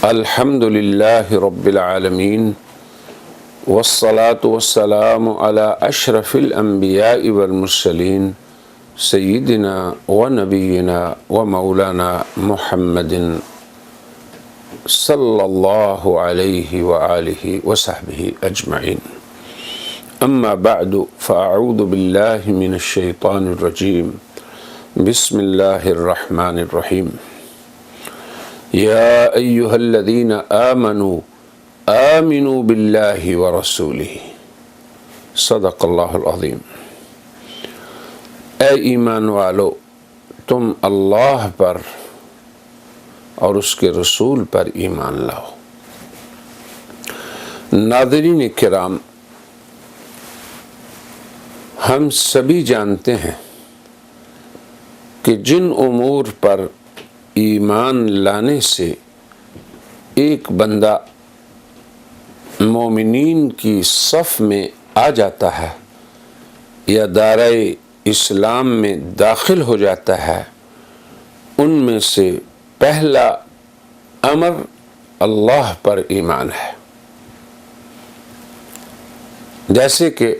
الحمد للہ رب العالمین والصلاة والسلام علی اشرف الانبیاء والمرسلین سیدنا و نبینا و مولانا محمد صلی اللہ علیہ وآلہ وصحبہ اجمعین. اما بعد فاعوذ باللہ من الشیطان الرجیم. بسم اللہ الرحمن الرحیم. یا ایہا الذین آمنوا آمنوا باللہ ورسولہ. صدق اللہ العظیم. اے ایمان والو، تم اللہ پر اور اس کے رسول پر ایمان لاؤ. ناظرین کرام، ہم سبھی جانتے ہیں کہ جن امور پر ایمان لانے سے ایک بندہ مومنین کی صف میں آ جاتا ہے یا دائرۂ اسلام میں داخل ہو جاتا ہے، ان میں سے پہلا امر اللہ پر ایمان ہے. جیسے کہ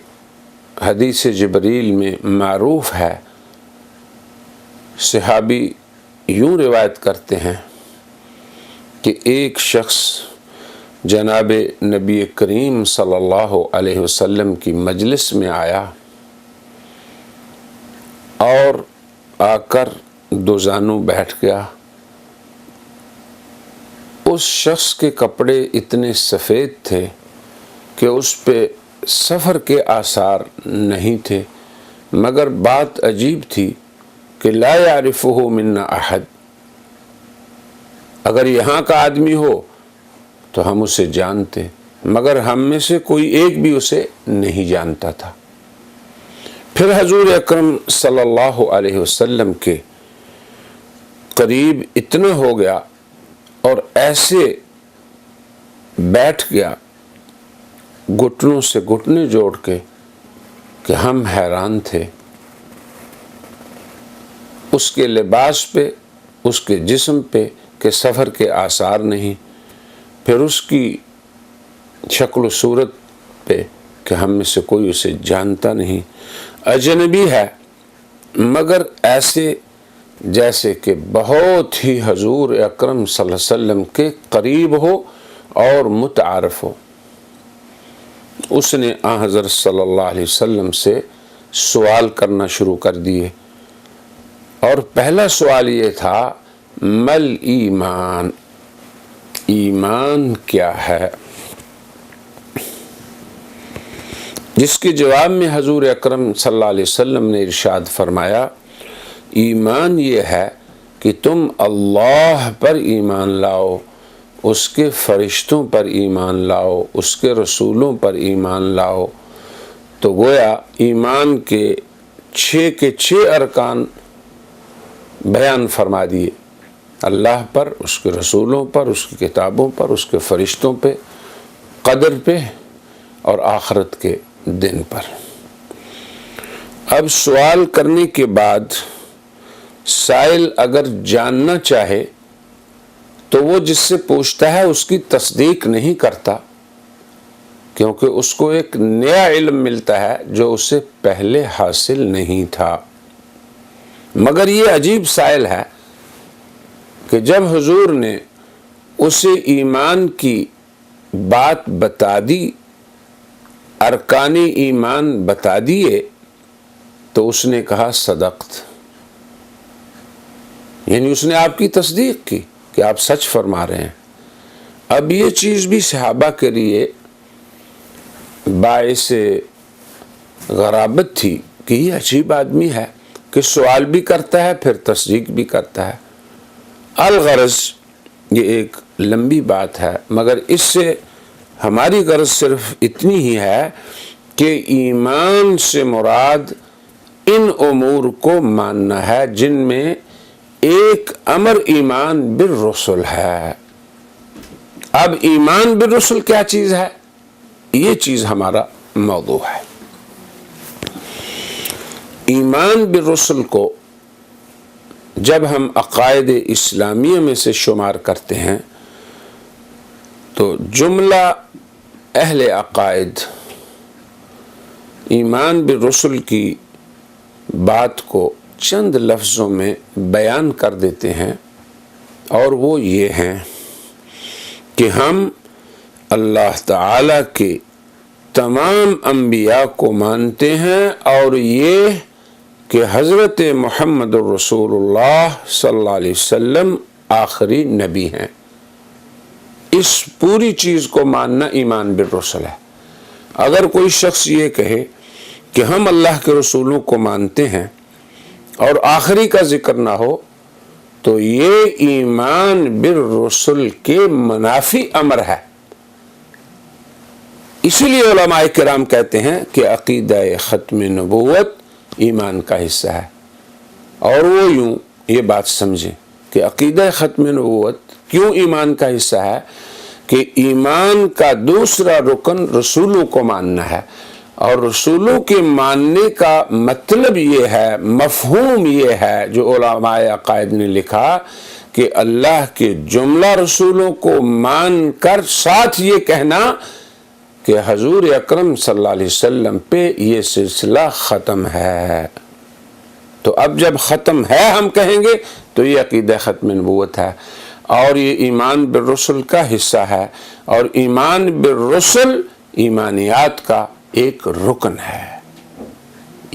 حدیث جبریل میں معروف ہے، صحابی یوں روایت کرتے ہیں کہ ایک شخص جناب نبی کریم صلی اللہ علیہ وسلم کی مجلس میں آیا اور آ کر دو زانوں بیٹھ گیا. اس شخص کے کپڑے اتنے سفید تھے کہ اس پہ سفر کے آثار نہیں تھے، مگر بات عجیب تھی کہ لا یعرفہ منا احد. اگر یہاں کا آدمی ہو تو ہم اسے جانتے، مگر ہم میں سے کوئی ایک بھی اسے نہیں جانتا تھا. پھر حضور اکرم صلی اللہ علیہ وسلم کے قریب اتنا ہو گیا اور ایسے بیٹھ گیا گھٹنوں سے گھٹنے جوڑ کے کہ ہم حیران تھے. اس کے لباس پہ، اس کے جسم پہ کہ سفر کے آثار نہیں، پھر اس کی شکل و صورت پہ کہ ہم میں سے کوئی اسے جانتا نہیں، اجنبی ہے، مگر ایسے جیسے کہ بہت ہی حضور اکرم صلی اللہ علیہ وسلم کے قریب ہو اور متعارف ہو. اس نے حضرت صلی اللہ علیہ وسلم سے سوال کرنا شروع کر دیے، اور پہلا سوال یہ تھا مل ایمان، ایمان کیا ہے؟ جس کے جواب میں حضور اکرم صلی اللہ علیہ وسلم نے ارشاد فرمایا، ایمان یہ ہے کہ تم اللہ پر ایمان لاؤ، اس کے فرشتوں پر ایمان لاؤ، اس کے رسولوں پر ایمان لاؤ. تو گویا ایمان کے 6 کے 6 ارکان بیان فرما دیے، اللہ پر، اس کے رسولوں پر، اس کی کتابوں پر، اس کے فرشتوں پہ، قدر پہ اور آخرت کے دن پر. اب سوال کرنے کے بعد سائل اگر جاننا چاہے تو وہ جس سے پوچھتا ہے اس کی تصدیق نہیں کرتا، کیونکہ اس کو ایک نیا علم ملتا ہے جو اسے پہلے حاصل نہیں تھا. مگر یہ عجیب سائل ہے کہ جب حضور نے اسے ایمان کی بات بتا دی، ارکان ایمان بتا دیے، تو اس نے کہا صدقت، یعنی اس نے آپ کی تصدیق کی کہ آپ سچ فرما رہے ہیں. اب یہ چیز بھی صحابہ کے لیے باعث غرابت تھی کہ یہ عجیب آدمی ہے کہ سوال بھی کرتا ہے پھر تصدیق بھی کرتا ہے۔ الغرض یہ ایک لمبی بات ہے، مگر اس سے ہماری غرض صرف اتنی ہی ہے کہ ایمان سے مراد ان امور کو ماننا ہے جن میں ایک امر ایمان بالرسل ہے۔ اب ایمان بالرسل کیا چیز ہے؟ یہ چیز ہمارا موضوع ہے۔ ایمان بالرسل کو جب ہم عقائد اسلامیہ میں سے شمار کرتے ہیں تو جملہ اہل عقائد ایمان بالرسل کی بات کو چند لفظوں میں بیان کر دیتے ہیں، اور وہ یہ ہیں کہ ہم اللہ تعالی کے تمام انبیاء کو مانتے ہیں، اور یہ کہ حضرت محمد الرسول اللہ صلی اللہ علیہ وسلم آخری نبی ہیں۔ اس پوری چیز کو ماننا ایمان بالرسل ہے۔ اگر کوئی شخص یہ کہے کہ ہم اللہ کے رسولوں کو مانتے ہیں اور آخری کا ذکر نہ ہو تو یہ ایمان بالرسل کے منافی امر ہے۔ اسی لیے علماء کرام کہتے ہیں کہ عقیدہ ختم نبوت ایمان کا حصہ ہے، اور وہ یوں یہ بات سمجھیں کہ عقیدہ ختم نبوت کیوں ایمان کا حصہ ہے کہ ایمان کا دوسرا رکن رسولوں کو ماننا ہے، اور رسولوں کے ماننے کا مطلب یہ ہے، مفہوم یہ ہے جو علماء عقائد نے لکھا کہ اللہ کے جملہ رسولوں کو مان کر ساتھ یہ کہنا کہ حضور اکرم صلی اللہ علیہ وسلم پہ یہ سلسلہ ختم ہے۔ تو اب جب ختم ہے ہم کہیں گے تو یہ عقیدہ ختم نبوت ہے، اور یہ ایمان بالرسل کا حصہ ہے، اور ایمان بالرسل ایمانیات کا ایک رکن ہے۔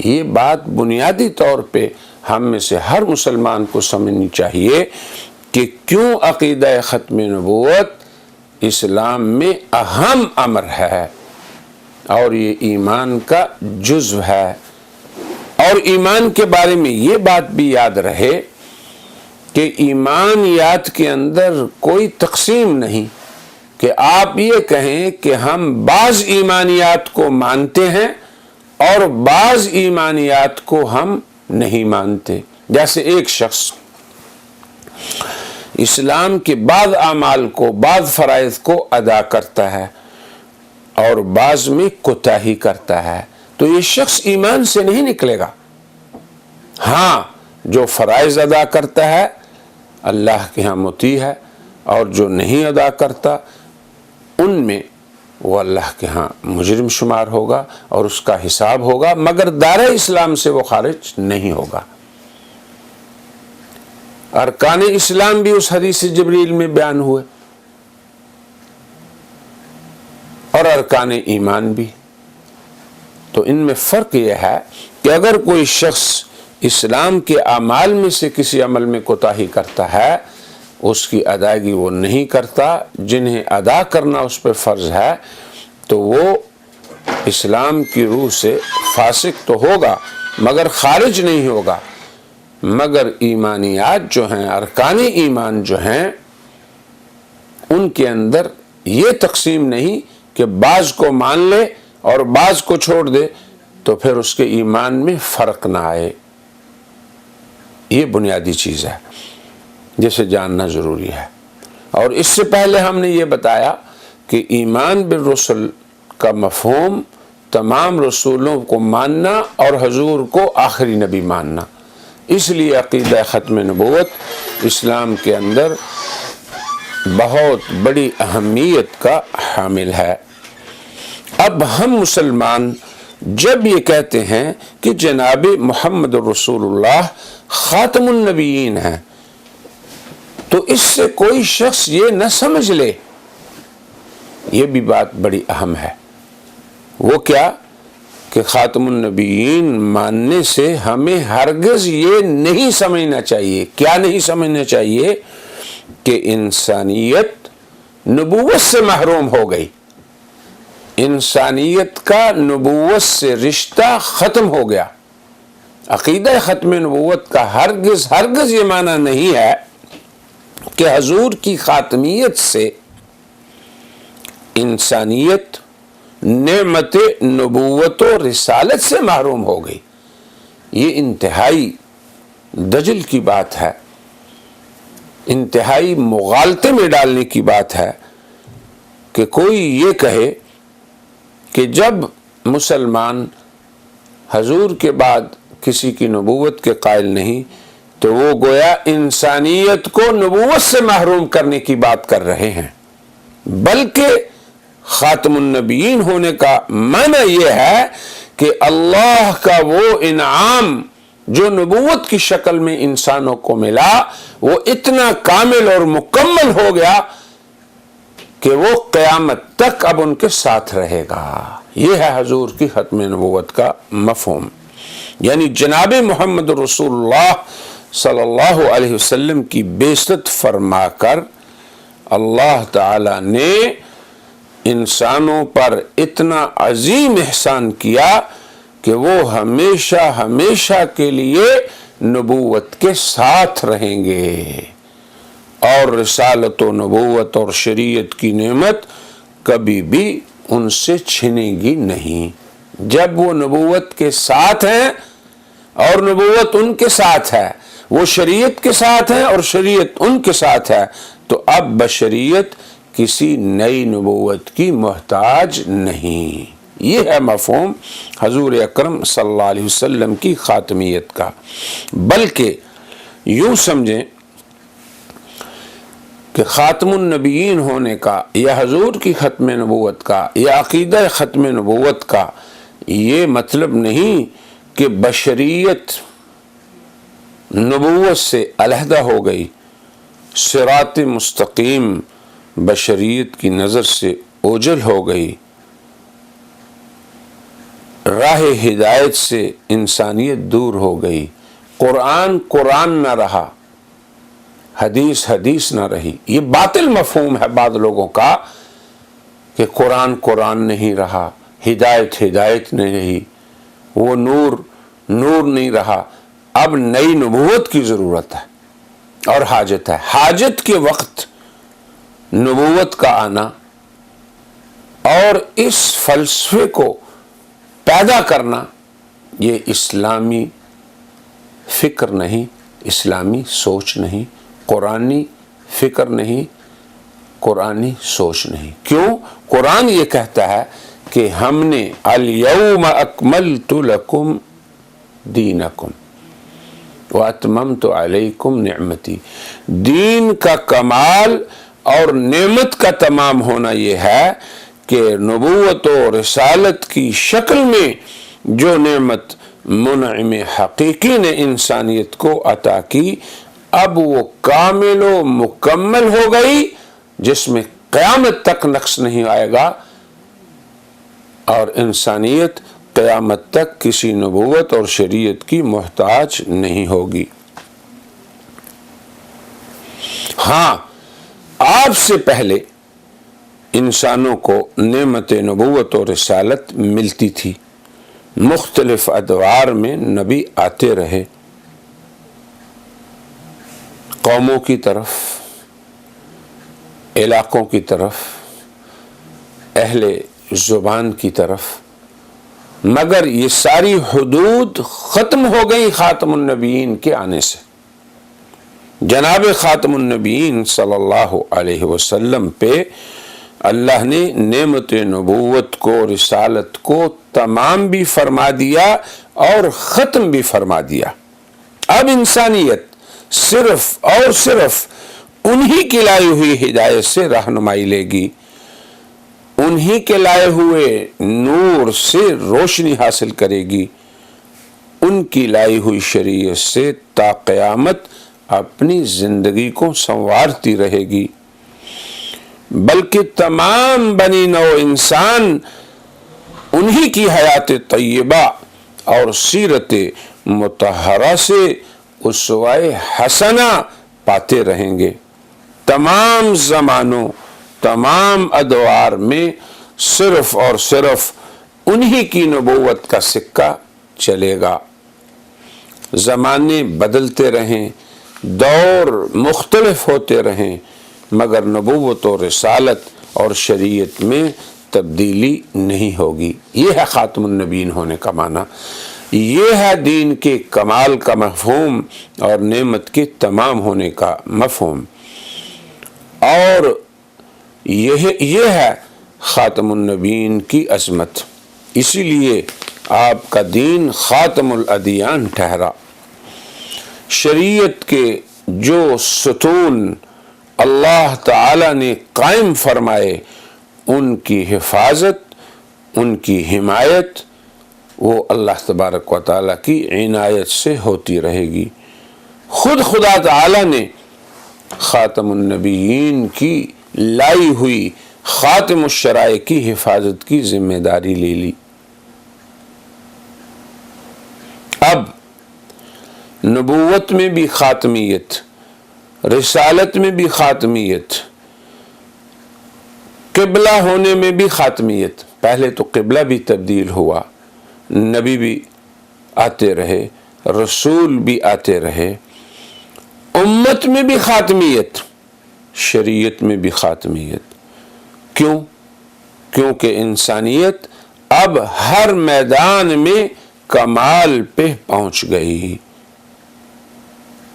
یہ بات بنیادی طور پہ ہم میں سے ہر مسلمان کو سمجھنی چاہیے کہ کیوں عقیدہ ختم نبوت اسلام میں اہم امر ہے، اور یہ ایمان کا جزو ہے۔ اور ایمان کے بارے میں یہ بات بھی یاد رہے کہ ایمانیات کے اندر کوئی تقسیم نہیں کہ آپ یہ کہیں کہ ہم بعض ایمانیات کو مانتے ہیں اور بعض ایمانیات کو ہم نہیں مانتے۔ جیسے ایک شخص اسلام کے بعض اعمال کو، بعض فرائض کو ادا کرتا ہے اور بعض میں کوتاہی کرتا ہے، تو یہ شخص ایمان سے نہیں نکلے گا۔ ہاں، جو فرائض ادا کرتا ہے اللہ کے ہاں مطیع ہے، اور جو نہیں ادا کرتا ان میں وہ اللہ کے ہاں مجرم شمار ہوگا اور اس کا حساب ہوگا، مگر دائرہ اسلام سے وہ خارج نہیں ہوگا۔ ارکان اسلام بھی اس حدیث جبریل میں بیان ہوئے، اور ارکان ایمان بھی۔ تو ان میں فرق یہ ہے کہ اگر کوئی شخص اسلام کے اعمال میں سے کسی عمل میں کوتاہی کرتا ہے، اس کی ادائیگی وہ نہیں کرتا جنہیں ادا کرنا اس پہ فرض ہے، تو وہ اسلام کی روح سے فاسق تو ہوگا مگر خارج نہیں ہوگا۔ مگر ایمانیات جو ہیں، ارکان ایمان جو ہیں، ان کے اندر یہ تقسیم نہیں کہ بعض کو مان لے اور بعض کو چھوڑ دے تو پھر اس کے ایمان میں فرق نہ آئے۔ یہ بنیادی چیز ہے جسے جاننا ضروری ہے۔ اور اس سے پہلے ہم نے یہ بتایا کہ ایمان بالرسل کا مفہوم تمام رسولوں کو ماننا اور حضور کو آخری نبی ماننا۔ اس لیے عقیدہ ختم نبوت اسلام کے اندر بہت بڑی اہمیت کا حامل ہے۔ اب ہم مسلمان جب یہ کہتے ہیں کہ جناب محمد رسول اللہ خاتم النبیین ہیں، تو اس سے کوئی شخص یہ نہ سمجھ لے، یہ بھی بات بڑی اہم ہے۔ وہ کیا کہ خاتم النبیین ماننے سے ہمیں ہرگز یہ نہیں سمجھنا چاہیے۔ کیا نہیں سمجھنا چاہیے؟ کہ انسانیت نبوت سے محروم ہو گئی، انسانیت کا نبوت سے رشتہ ختم ہو گیا۔ عقیدہ ختم نبوت کا ہرگز یہ معنی نہیں ہے کہ حضور کی خاتمیت سے انسانیت نعمت نبوت و رسالت سے محروم ہو گئی۔ یہ انتہائی دجل کی بات ہے، انتہائی مغالطے میں ڈالنے کی بات ہے کہ کوئی یہ کہے کہ جب مسلمان حضور کے بعد کسی کی نبوت کے قائل نہیں تو وہ گویا انسانیت کو نبوت سے محروم کرنے کی بات کر رہے ہیں، بلکہ خاتم النبیین ہونے کا معنی یہ ہے کہ اللہ کا وہ انعام جو نبوت کی شکل میں انسانوں کو ملا وہ اتنا کامل اور مکمل ہو گیا کہ وہ قیامت تک اب ان کے ساتھ رہے گا۔ یہ ہے حضور کی ختم نبوت کا مفہوم، یعنی جناب محمد رسول اللہ صلی اللہ علیہ وسلم کی بعثت فرما کر اللہ تعالی نے انسانوں پر اتنا عظیم احسان کیا کہ وہ ہمیشہ ہمیشہ کے لیے نبوت کے ساتھ رہیں گے، اور رسالت و نبوت اور شریعت کی نعمت کبھی بھی ان سے چھنے گی نہیں۔ جب وہ نبوت کے ساتھ ہیں اور نبوت ان کے ساتھ ہے، وہ شریعت کے ساتھ ہیں اور شریعت ان کے ساتھ ہے، تو اب بشریت کسی نئی نبوت کی محتاج نہیں۔ یہ ہے مفہوم حضور اکرم صلی اللہ علیہ وسلم کی خاتمیت کا۔ بلکہ یوں سمجھیں کہ خاتم النبیین ہونے کا یا حضور کی ختم نبوت کا یا عقیدہ ختم نبوت کا یہ مطلب نہیں کہ بشریت نبوت سے علیحدہ ہو گئی، صراط مستقیم بشریت کی نظر سے اوجھل ہو گئی، راہ ہدایت سے انسانیت دور ہو گئی، قرآن نہ رہا، حدیث نہ رہی۔ یہ باطل مفہوم ہے بعض لوگوں کا کہ قرآن نہیں رہا، ہدایت نہیں رہی، وہ نور نہیں رہا۔ اب نئی نبوت کی ضرورت ہے اور حاجت ہے۔ حاجت کے وقت نبوت کا آنا اور اس فلسفے کو پیدا کرنا یہ اسلامی فکر نہیں، اسلامی سوچ نہیں، قرآنی فکر نہیں، قرآنی سوچ نہیں۔ کیوں؟ قرآن یہ کہتا ہے کہ ہم نے الیوم اکملت لکم دینکم واتممت علیکم نعمتی۔ دین کا کمال اور نعمت کا تمام ہونا یہ ہے کہ نبوت و رسالت کی شکل میں جو نعمت منعم حقیقی نے انسانیت کو عطا کی اب وہ کامل و مکمل ہو گئی، جس میں قیامت تک نقص نہیں آئے گا، اور انسانیت قیامت تک کسی نبوت اور شریعت کی محتاج نہیں ہوگی۔ ہاں، آپ سے پہلے انسانوں کو نعمت نبوت و رسالت ملتی تھی، مختلف ادوار میں نبی آتے رہے، قوموں کی طرف، علاقوں کی طرف، اہل زبان کی طرف، مگر یہ ساری حدود ختم ہو گئی خاتم النبیین کے آنے سے۔ جناب خاتم النبیین صلی اللہ علیہ وسلم پہ اللہ نے نعمت نبوت کو، رسالت کو تمام بھی فرما دیا اور ختم بھی فرما دیا۔ اب انسانیت صرف اور صرف انہی کی لائی ہوئی ہدایت سے رہنمائی لے گی، انہی کے لائے ہوئے نور سے روشنی حاصل کرے گی، ان کی لائی ہوئی شریعت سے تا قیامت اپنی زندگی کو سنوارتی رہے گی، بلکہ تمام بنی نوع انسان انہی کی حیات طیبہ اور سیرت مطہرہ سے اسوہ حسنہ پاتے رہیں گے۔ تمام زمانوں، تمام ادوار میں صرف اور صرف انہی کی نبوت کا سکہ چلے گا۔ زمانے بدلتے رہیں، دور مختلف ہوتے رہیں، مگر نبوت و رسالت اور شریعت میں تبدیلی نہیں ہوگی۔ یہ ہے خاتم النبیین ہونے کا معنی، یہ ہے دین کے کمال کا مفہوم اور نعمت کے تمام ہونے کا مفہوم، اور یہ ہے خاتم النبیین کی عظمت۔ اسی لیے آپ کا دین خاتم الادیان ٹھہرا۔ شریعت کے جو ستون اللہ تعالی نے قائم فرمائے، ان کی حفاظت، ان کی حمایت، وہ اللہ تبارک و تعالیٰ کی عنایت سے ہوتی رہے گی۔ خود خدا تعالی نے خاتم النبیین کی لائی ہوئی خاتم الشرائع کی حفاظت کی ذمہ داری لے لی۔ اب نبوت میں بھی خاتمیت، رسالت میں بھی خاتمیت، قبلہ ہونے میں بھی خاتمیت۔ پہلے تو قبلہ بھی تبدیل ہوا، نبی بھی آتے رہے، رسول بھی آتے رہے، امت میں بھی خاتمیت، شریعت میں بھی خاتمیت۔ کیوں؟ کیونکہ انسانیت اب ہر میدان میں کمال پہ پہنچ گئی۔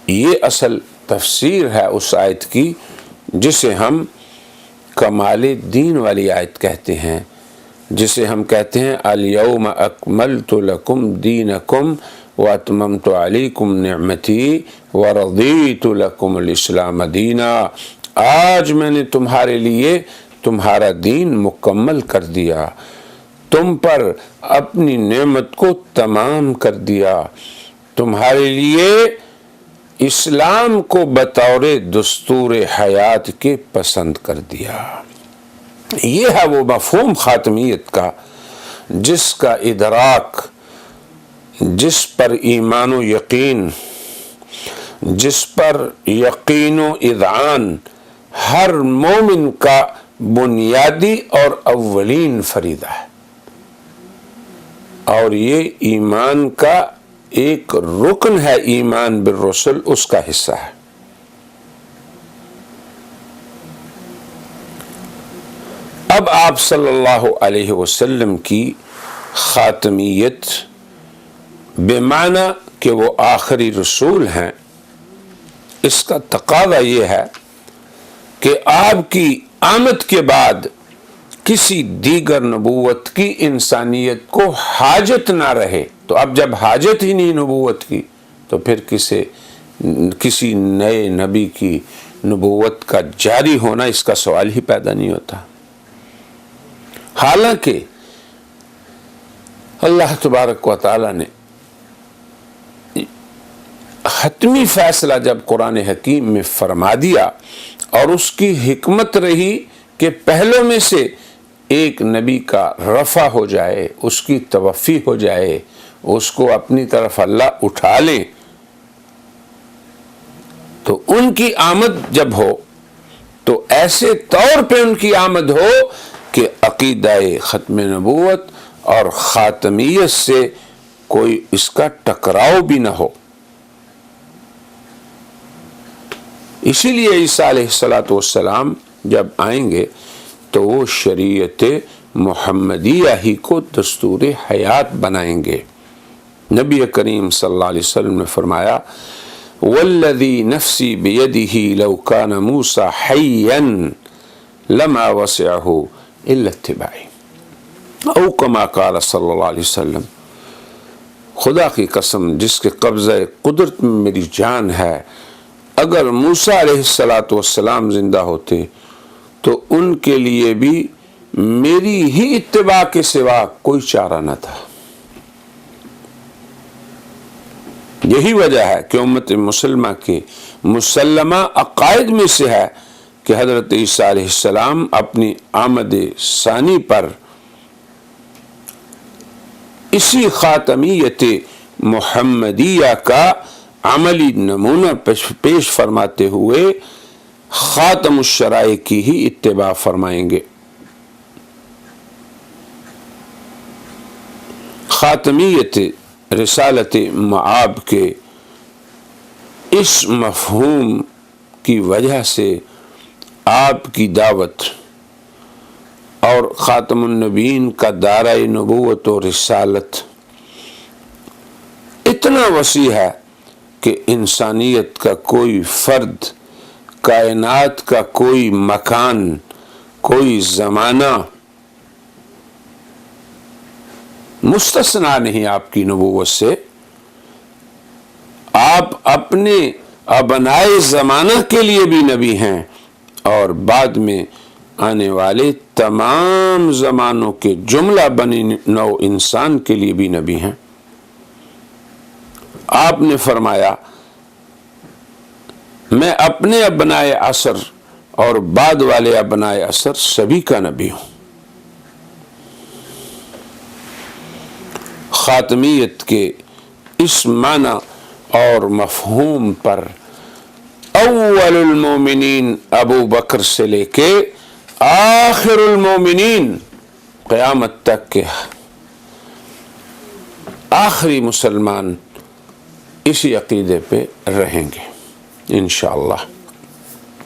یہ اصل تفسیر ہے اس آیت کی جسے ہم کمال دین والی آیت کہتے ہیں، جسے ہم کہتے ہیں الیوم اکملت لکم دینکم واتممت علیکم نعمتی ورضیت لکم الاسلام دینا۔ آج میں نے تمہارے لیے تمہارا دین مکمل کر دیا، تم پر اپنی نعمت کو تمام کر دیا، تمہارے لیے اسلام کو بطور دستور حیات کے پسند کر دیا۔ یہ ہے وہ مفہوم خاتمیت کا جس کا ادراک، جس پر ایمان و یقین، جس پر یقین و اذعان ہر مومن کا بنیادی اور اولین فریضہ ہے، اور یہ ایمان کا ایک رکن ہے، ایمان بالرسل اس کا حصہ ہے۔ اب آپ صلی اللہ علیہ وسلم کی خاتمیت بمعنی کہ وہ آخری رسول ہیں، اس کا تقاضا یہ ہے کہ آپ کی آمد کے بعد کسی دیگر نبوت کی انسانیت کو حاجت نہ رہے۔ تو اب جب حاجت ہی نہیں نبوت کی تو پھر کسی نئے نبی کی نبوت کا جاری ہونا اس کا سوال ہی پیدا نہیں ہوتا۔ حالانکہ اللہ تبارک و تعالی نے حتمی فیصلہ جب قرآن حکیم میں فرما دیا، اور اس کی حکمت رہی کہ پہلوں میں سے ایک نبی کا رفع ہو جائے، اس کی توفی ہو جائے، اس کو اپنی طرف اللہ اٹھا لیں، تو ان کی آمد جب ہو تو ایسے طور پہ ان کی آمد ہو کہ عقیدہ ختم نبوت اور خاتمیت سے کوئی اس کا ٹکراؤ بھی نہ ہو۔ اسی لیے عیسیٰ علیہ السلام جب آئیں گے تو وہ شریعت محمدیہ ہی کو دستور حیات بنائیں گے۔ نبی کریم صلی اللہ علیہ وسلم نے فرمایا والذی نفسی بیدہ لو کان موسیٰ حیا لما وسعہ الا اتباعی، او کما قال صلی اللہ علیہ وسلم، خدا کی قسم جس کے قبضہ قدرت میں میری جان ہے، اگر موسیٰ علیہ السلام زندہ ہوتے تو ان کے لیے بھی میری ہی اتباع کے سوا کوئی چارہ نہ تھا۔ یہی وجہ ہے کہ امت مسلمہ کے مسلمہ عقائد میں سے ہے کہ حضرت عیسیٰ علیہ السلام اپنی آمد ثانی پر اسی خاتمیت محمدیہ کا عملی نمونہ پیش فرماتے ہوئے خاتم الشرائع کی ہی اتباع فرمائیں گے۔ خاتمیت رسالت معاب کے اس مفہوم کی وجہ سے آپ کی دعوت اور خاتم النبیین کا دائرہ نبوت و رسالت اتنا وسیع ہے کہ انسانیت کا کوئی فرد، کائنات کا کوئی مکان، کوئی زمانہ مستثنا نہیں آپ کی نبوت سے۔ آپ اپنے ابنائے زمانہ کے لیے بھی نبی ہیں اور بعد میں آنے والے تمام زمانوں کے جملہ بنی نوع انسان کے لیے بھی نبی ہیں۔ آپ نے فرمایا میں اپنے ابنائے عصر اور بعد والے ابنائے عصر سبھی کا نبی ہوں۔ خاتمیت کے اس معنی اور مفہوم پر اول المومنین ابو بکر سے لے کے آخر المومنین قیامت تک کے آخری مسلمان اسی عقیدے پہ رہیں گے انشاءاللہ،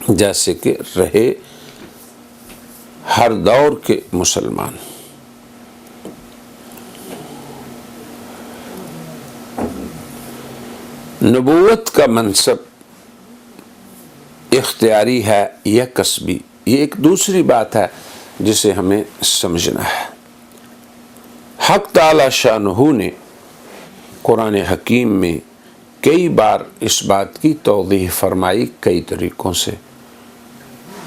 جیسے کہ رہے ہر دور کے مسلمان۔ نبوت کا منصب اختیاری ہے یا کسبی، یہ ایک دوسری بات ہے جسے ہمیں سمجھنا ہے۔ حق تعالی شانہ نے قرآن حکیم میں کئی بار اس بات کی توضیح فرمائی کئی طریقوں سے۔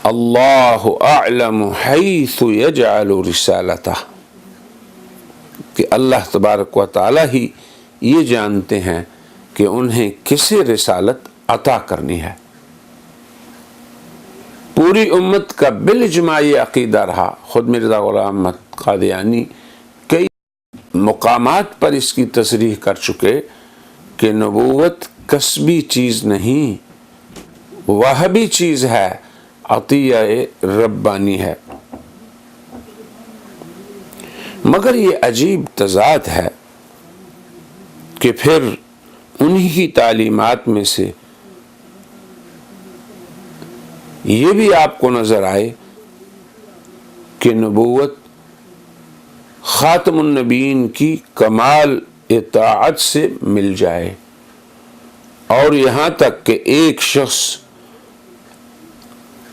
اللہ اعلم حیث یجعل رسالتہ، کہ اللہ تبارک و تعالی ہی یہ جانتے ہیں کہ انہیں کسے رسالت عطا کرنی ہے۔ پوری امت کا بالاجماع یہ عقیدہ رہا، خود مرزا غلام احمد قادیانی کئی مقامات پر اس کی تصریح کر چکے کہ نبوت کسبی چیز نہیں، وہبی چیز ہے، عطیہ ربانی ہے۔ مگر یہ عجیب تضاد ہے کہ پھر انہی کی تعلیمات میں سے یہ بھی آپ کو نظر آئے کہ نبوت خاتم النبیین کی کمال اطاعت سے مل جائے، اور یہاں تک کہ ایک شخص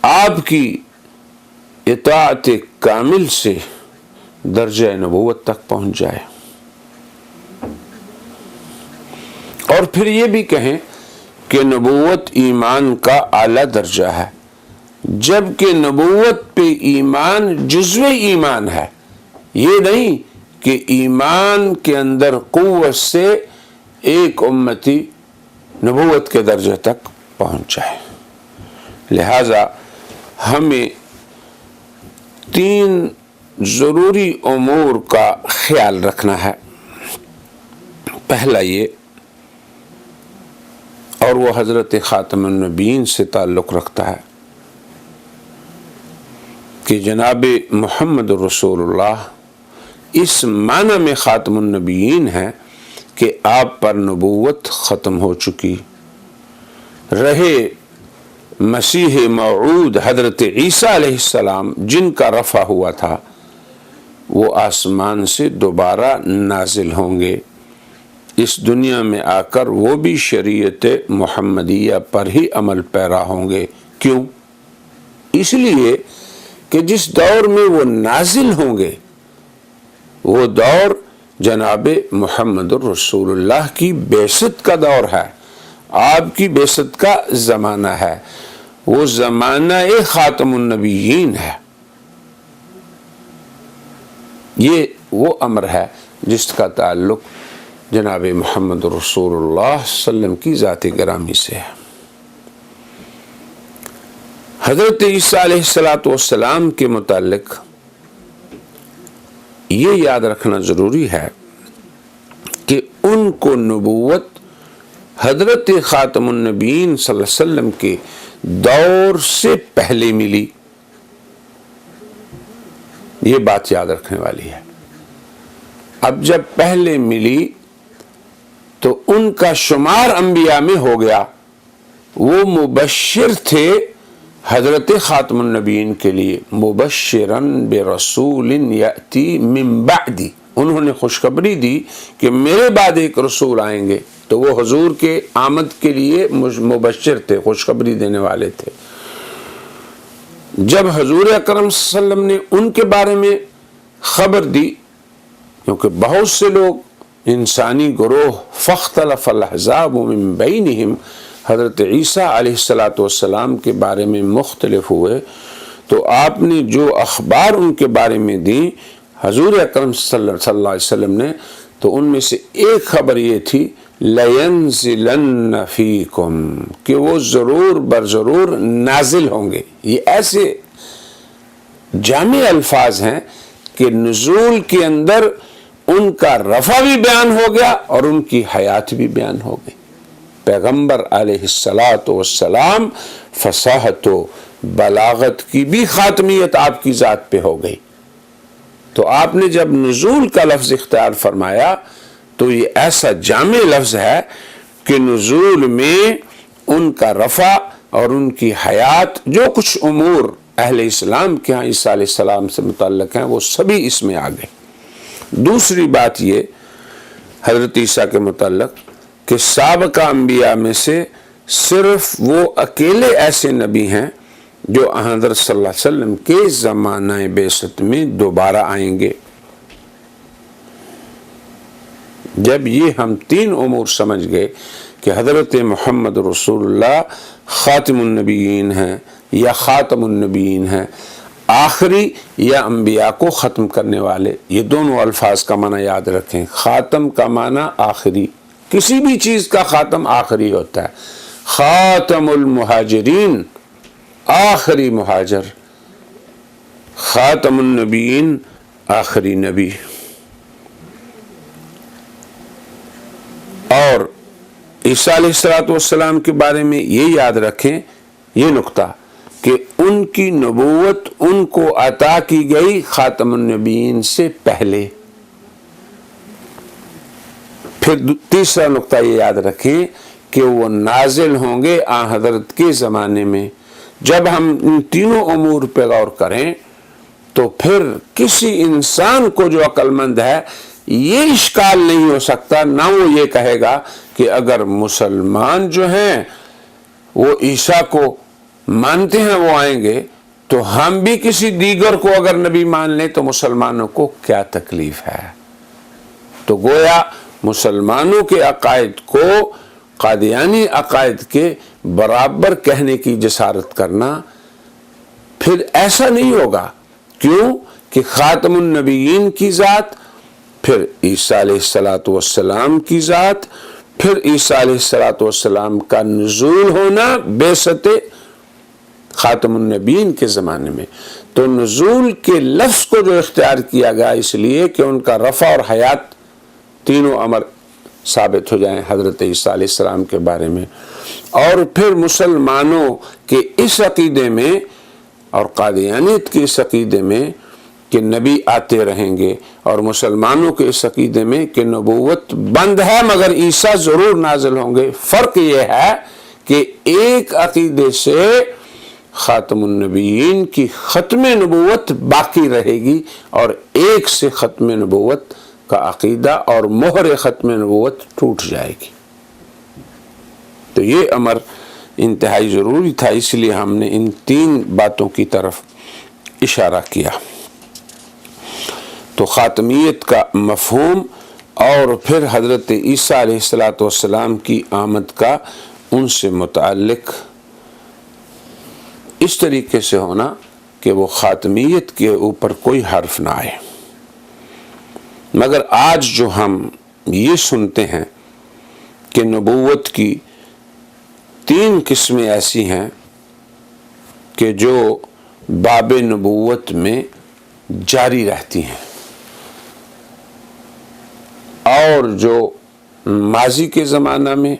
آپ کی اطاعت کامل سے درجہ نبوت تک پہنچ جائے، اور پھر یہ بھی کہیں کہ نبوت ایمان کا اعلیٰ درجہ ہے، جبکہ نبوت پہ ایمان جزو ایمان ہے۔ یہ نہیں کہ ایمان کے اندر قوت سے ایک امتی نبوت کے درجے تک پہنچ جائے۔ لہذا ہمیں 3 ضروری امور کا خیال رکھنا ہے۔ پہلا یہ، اور وہ حضرت خاتم النبیین سے تعلق رکھتا ہے، کہ جناب محمد رسول اللہ اس معنی میں خاتم النبیین ہے کہ آپ پر نبوت ختم ہو چکی، رہے مسیح موعود حضرت عیسیٰ علیہ السلام جن کا رفع ہوا تھا وہ آسمان سے دوبارہ نازل ہوں گے، اس دنیا میں آ کر وہ بھی شریعت محمدیہ پر ہی عمل پیرا ہوں گے۔ کیوں؟ اس لیے کہ جس دور میں وہ نازل ہوں گے وہ دور جناب محمد الرسول اللہ کی بعثت کا دور ہے، آپ کی بعثت کا زمانہ ہے، وہ زمانہ خاتم النبیین ہے۔ یہ وہ امر ہے جس کا تعلق جناب محمد رسول اللہ صلی اللہ علیہ وسلم کی ذات گرامی سے ہے۔ حضرت عیسیٰ علیہ السلام کے متعلق یہ یاد رکھنا ضروری ہے کہ ان کو نبوت حضرت خاتم النبیین صلی اللہ علیہ وسلم کے دور سے پہلے ملی، یہ بات یاد رکھنے والی ہے۔ اب جب پہلے ملی تو ان کا شمار انبیاء میں ہو گیا، وہ مبشر تھے حضرت خاتم النبیین کے لیے، مبشرن برسول یأتی من بعدی، انہوں نے خوشخبری دی کہ میرے بعد ایک رسول آئیں گے، تو وہ حضور کے آمد کے لیے مبشر تھے، خوشخبری دینے والے تھے۔ جب حضور اکرم صلی اللہ علیہ وسلم نے ان کے بارے میں خبر دی، کیونکہ بہت سے لوگ انسانی گروہ فاختلف الاحزاب من بینہم حضرت عیسیٰ علیہ السلام کے بارے میں مختلف ہوئے، تو آپ نے جو اخبار ان کے بارے میں دی حضور اکرم صلی اللہ علیہ وسلم نے، تو ان میں سے ایک خبر یہ تھی لَيَنزِلَنَّ فِيكُمْ، کہ وہ ضرور برضرور نازل ہوں گے۔ یہ ایسے جامع الفاظ ہیں کہ نزول کے اندر ان کا رفع بھی بیان ہو گیا اور ان کی حیات بھی بیان ہو گئی۔ پیغمبر علیہ السلام فصاحت و بلاغت کی بھی خاتمیت آپ کی ذات پہ ہو گئی۔ تو آپ نے جب نزول کا لفظ اختیار فرمایا تو یہ ایسا جامع لفظ ہے کہ نزول میں ان کا رفع اور ان کی حیات، جو کچھ امور اہل اسلام کے ہاں عیسیٰ علیہ السلام سے متعلق ہیں، وہ سبھی اس میں آ گئے۔ دوسری بات یہ حضرت عیسیٰ کے متعلق کہ سابقہ انبیاء میں سے صرف وہ اکیلے ایسے نبی ہیں جو حضرت صلی اللہ علیہ وسلم کے زمانہ بعثت میں دوبارہ آئیں گے۔ جب یہ ہم تین امور سمجھ گئے کہ حضرت محمد رسول اللہ خاتم النبیین ہیں یا خاتم النبیین ہیں، آخری یا انبیاء کو ختم کرنے والے، یہ دونوں الفاظ کا معنی یاد رکھیں۔ خاتم کا معنی آخری، کسی بھی چیز کا خاتم آخری ہوتا ہے۔ خاتم المہاجرین، آخری مہاجر، خاتم النبیین، آخری نبی۔ اور عیسیٰ علیہ السلام کے بارے میں یہ یاد رکھیں یہ نقطہ کہ ان کی نبوت ان کو عطا کی گئی خاتم النبیین سے پہلے۔ پھر تیسرا نقطہ یہ یاد رکھیں کہ وہ نازل ہوں گے آن حضرت کے زمانے میں۔ جب ہم ان تینوں امور پہ غور کریں تو پھر کسی انسان کو جو عقل مند ہے یہ اشکال نہیں ہو سکتا، نہ وہ یہ کہے گا کہ اگر مسلمان جو ہیں وہ عیسیٰ کو مانتے ہیں وہ آئیں گے، تو ہم بھی کسی دیگر کو اگر نبی مان لیں تو مسلمانوں کو کیا تکلیف ہے۔ تو گویا مسلمانوں کے عقائد کو قادیانی عقائد کے برابر کہنے کی جسارت کرنا پھر ایسا نہیں ہوگا۔ کیوں کہ خاتم النبیین کی ذات، پھر عیسیٰ علیہ السلام کی ذات، پھر عیسیٰ علیہ السلام کا نزول ہونا بعثت خاتم النبیین کے زمانے میں۔ تو نزول کے لفظ کو جو اختیار کیا گیا اس لیے کہ ان کا رفع اور حیات تینوں امر ثابت ہو جائیں حضرت عیسیٰ علیہ السلام کے بارے میں۔ اور پھر مسلمانوں کے اس عقیدے میں اور قادیانیت کے اس عقیدے میں کہ نبی آتے رہیں گے، اور مسلمانوں کے اس عقیدے میں کہ نبوت بند ہے مگر عیسیٰ ضرور نازل ہوں گے۔ فرق یہ ہے کہ ایک عقیدے سے خاتم النبیین کی ختم نبوت باقی رہے گی اور ایک سے ختم نبوت کا عقیدہ اور مہر ختم نبوت ٹوٹ جائے گی۔ تو یہ امر انتہائی ضروری تھا، اس لیے ہم نے ان تین باتوں کی طرف اشارہ کیا۔ تو خاتمیت کا مفہوم اور پھر حضرت عیسیٰ علیہ السلام کی آمد کا ان سے متعلق اس طریقے سے ہونا کہ وہ خاتمیت کے اوپر کوئی حرف نہ آئے۔ مگر آج جو ہم یہ سنتے ہیں کہ نبوت کی تین قسمیں ایسی ہیں کہ جو باب نبوت میں جاری رہتی ہیں، اور جو ماضی کے زمانہ میں،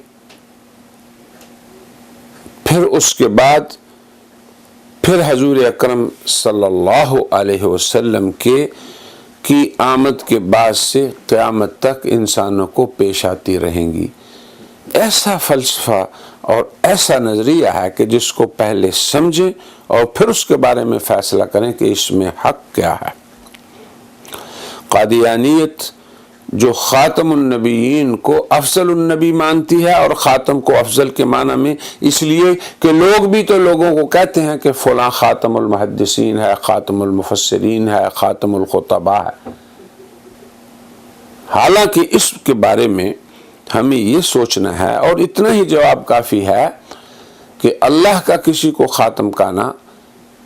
پھر اس کے بعد پھر حضور اکرم صلی اللہ علیہ وسلم کی آمد کے بعد سے قیامت تک انسانوں کو پیش آتی رہیں گی۔ ایسا فلسفہ اور ایسا نظریہ ہے کہ جس کو پہلے سمجھیں اور پھر اس کے بارے میں فیصلہ کریں کہ اس میں حق کیا ہے۔ قادیانیت جو خاتم النبیین کو افضل النبی مانتی ہے، اور خاتم کو افضل کے معنی میں اس لیے کہ لوگ بھی تو لوگوں کو کہتے ہیں کہ فلاں خاتم المحدثین ہے، خاتم المفسرین ہے، خاتم الخطباء ہے، حالانکہ اس کے بارے میں ہمیں یہ سوچنا ہے، اور اتنا ہی جواب کافی ہے کہ اللہ کا کسی کو خاتم کہنا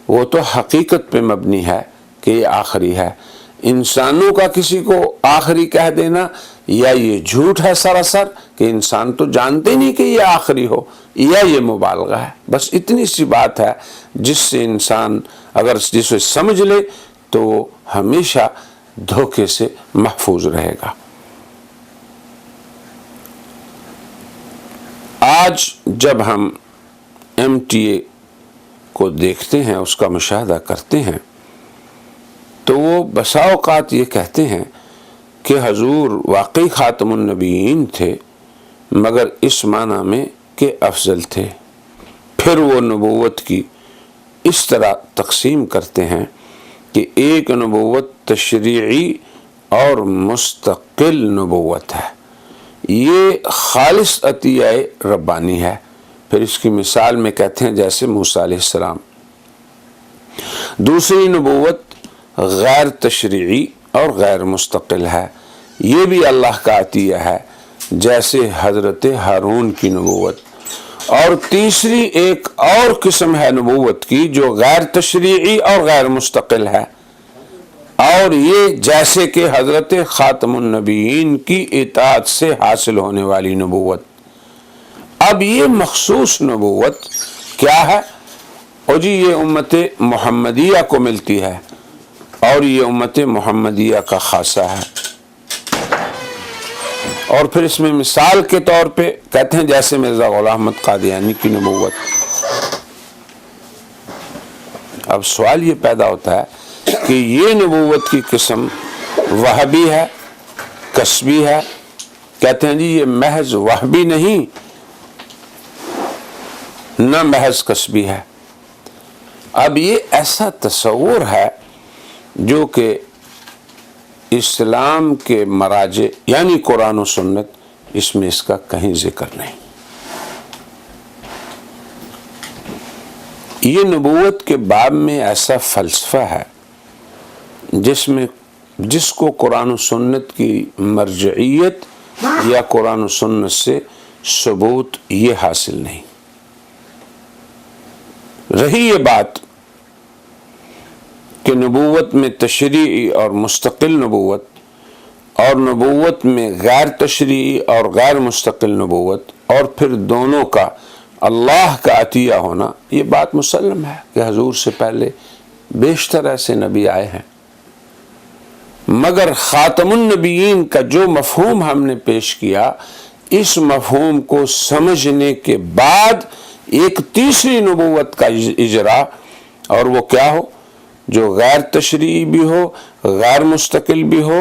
وہ تو حقیقت پہ مبنی ہے کہ یہ آخری ہے، انسانوں کا کسی کو آخری کہہ دینا یا یہ جھوٹ ہے سراسر کہ انسان تو جانتے نہیں کہ یہ آخری ہو، یا یہ مبالغہ ہے۔ بس اتنی سی بات ہے جس سے انسان اگر جسے سمجھ لے تو وہ ہمیشہ دھوکے سے محفوظ رہے گا۔ آج جب ہم MTA کو دیکھتے ہیں، اس کا مشاہدہ کرتے ہیں، تو وہ بسا اوقات یہ کہتے ہیں کہ حضور واقعی خاتم النبیین تھے، مگر اس معنی میں کہ افضل تھے۔ پھر وہ نبوت کی اس طرح تقسیم کرتے ہیں کہ ایک نبوت تشریعی اور مستقل نبوت ہے، یہ خالص عطیہ ربانی ہے۔ پھر اس کی مثال میں کہتے ہیں جیسے موسیٰ علیہ السلام۔ دوسری نبوت غیر تشریعی اور غیر مستقل ہے، یہ بھی اللہ کا عطیہ ہے، جیسے حضرت ہارون کی نبوت۔ اور تیسری ایک اور قسم ہے نبوت کی جو غیر تشریعی اور غیر مستقل ہے، اور یہ جیسے کہ حضرت خاتم النبیین کی اطاعت سے حاصل ہونے والی نبوت۔ اب یہ مخصوص نبوت کیا ہے؟ اور جی یہ امت محمدیہ کو ملتی ہے، اور یہ امت محمدیہ کا خاصہ ہے۔ اور پھر اس میں مثال کے طور پہ کہتے ہیں جیسے مرزا غلام احمد قادیانی کی نبوت۔ اب سوال یہ پیدا ہوتا ہے کہ یہ نبوت کی قسم وہبی ہے، کسبی ہے؟ کہتے ہیں جی یہ محض وہبی نہیں، نہ محض کسبی ہے۔ اب یہ ایسا تصور ہے جو کہ اسلام کے مراجع یعنی قرآن و سنت اس میں اس کا کہیں ذکر نہیں۔ یہ نبوت کے باب میں ایسا فلسفہ ہے جس کو قرآن و سنت کی مرجعیت یا قرآن و سنت سے ثبوت یہ حاصل نہیں۔ رہی یہ بات کہ نبوت میں تشریعی اور مستقل نبوت، اور نبوت میں غیر تشریعی اور غیر مستقل نبوت، اور پھر دونوں کا اللہ کا عطیہ ہونا، یہ بات مسلم ہے کہ حضور سے پہلے بیشتر ایسے نبی آئے ہیں، مگر خاتم النبیین کا جو مفہوم ہم نے پیش کیا، اس مفہوم کو سمجھنے کے بعد ایک تیسری نبوت کا اجرا، اور وہ کیا ہو؟ جو غیر تشریعی بھی ہو، غیر مستقل بھی ہو،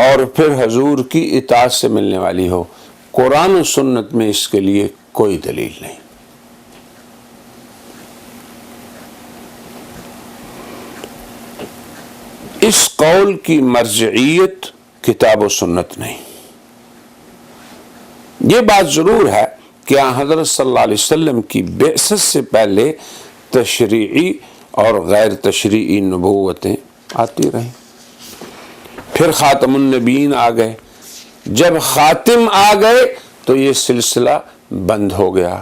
اور پھر حضور کی اطاعت سے ملنے والی ہو۔ قرآن و سنت میں اس کے لیے کوئی دلیل نہیں۔ اس قول کی مرجعیت کتاب و سنت نہیں۔ یہ بات ضرور ہے کہ حضرت صلی اللہ علیہ وسلم کی بعثت سے پہلے تشریعی اور غیر تشریعی نبوتیں آتی رہیں، پھر خاتم النبیین آ گئے۔ جب خاتم آ گئے تو یہ سلسلہ بند ہو گیا۔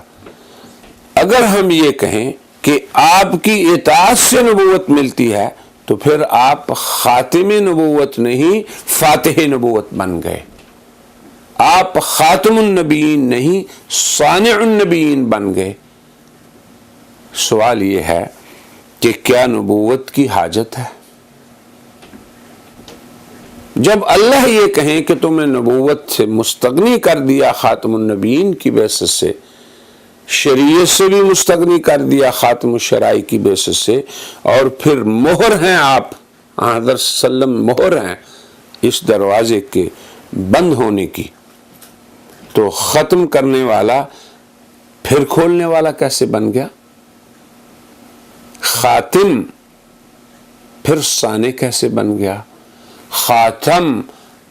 اگر ہم یہ کہیں کہ آپ کی اطاعت سے نبوت ملتی ہے تو پھر آپ خاتم نبوت نہیں، فاتح نبوت بن گئے۔ آپ خاتم النبیین نہیں، صانع النبیین بن گئے۔ سوال یہ ہے کہ کیا نبوت کی حاجت ہے؟ جب اللہ یہ کہیں کہ تمہیں نبوت سے مستغنی کر دیا خاتم النبیین کی بعثت سے، شریعت سے بھی مستغنی کر دیا خاتم الشرائع کی بعثت سے، اور پھر مہر ہیں آپ حضرت صلی اللہ علیہ وسلم، مہر ہیں اس دروازے کے بند ہونے کی، تو ختم کرنے والا پھر کھولنے والا کیسے بن گیا؟ خاتم پھر ثانی کیسے بن گیا؟ خاتم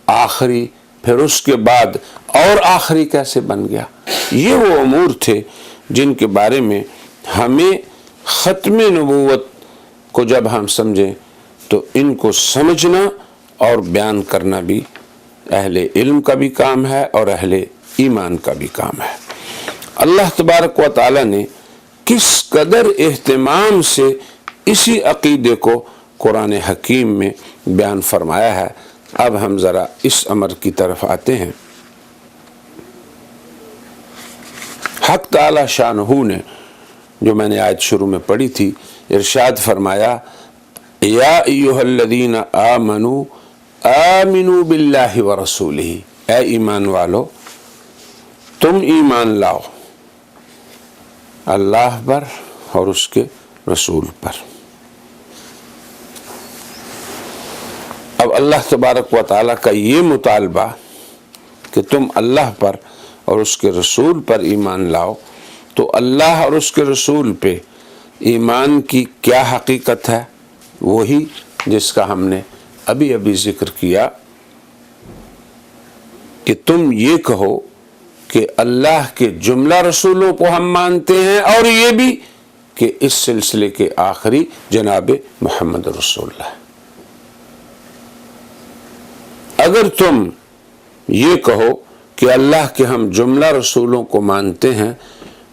آخری پھر اس کے بعد اور آخری کیسے بن گیا؟ یہ وہ امور تھے جن کے بارے میں ہمیں ختم نبوت کو جب ہم سمجھیں تو ان کو سمجھنا اور بیان کرنا بھی اہل علم کا بھی کام ہے اور اہل ایمان کا بھی کام ہے۔ اللہ تبارک و تعالی نے کس قدر اہتمام سے اسی عقیدے کو قرآن حکیم میں بیان فرمایا ہے۔ اب ہم ذرا اس امر کی طرف آتے ہیں۔ حق تعالی شانہ نے جو میں نے آیت شروع میں پڑھی تھی، ارشاد فرمایا یا ایھا الذین آمنوا آمنوا باللہ ورسولہ، اے ایمان والو تم ایمان لاؤ اللہ پر اور اس کے رسول پر۔ اب اللہ تبارک و تعالیٰ کا یہ مطالبہ کہ تم اللہ پر اور اس کے رسول پر ایمان لاؤ، تو اللہ اور اس کے رسول پہ ایمان کی کیا حقیقت ہے؟ وہی جس کا ہم نے ابھی ذکر کیا کہ تم یہ کہو کہ اللہ کے جملہ رسولوں کو ہم مانتے ہیں، اور یہ بھی کہ اس سلسلے کے آخری جناب محمد رسول اللہ۔ اگر تم یہ کہو کہ اللہ کے ہم جملہ رسولوں کو مانتے ہیں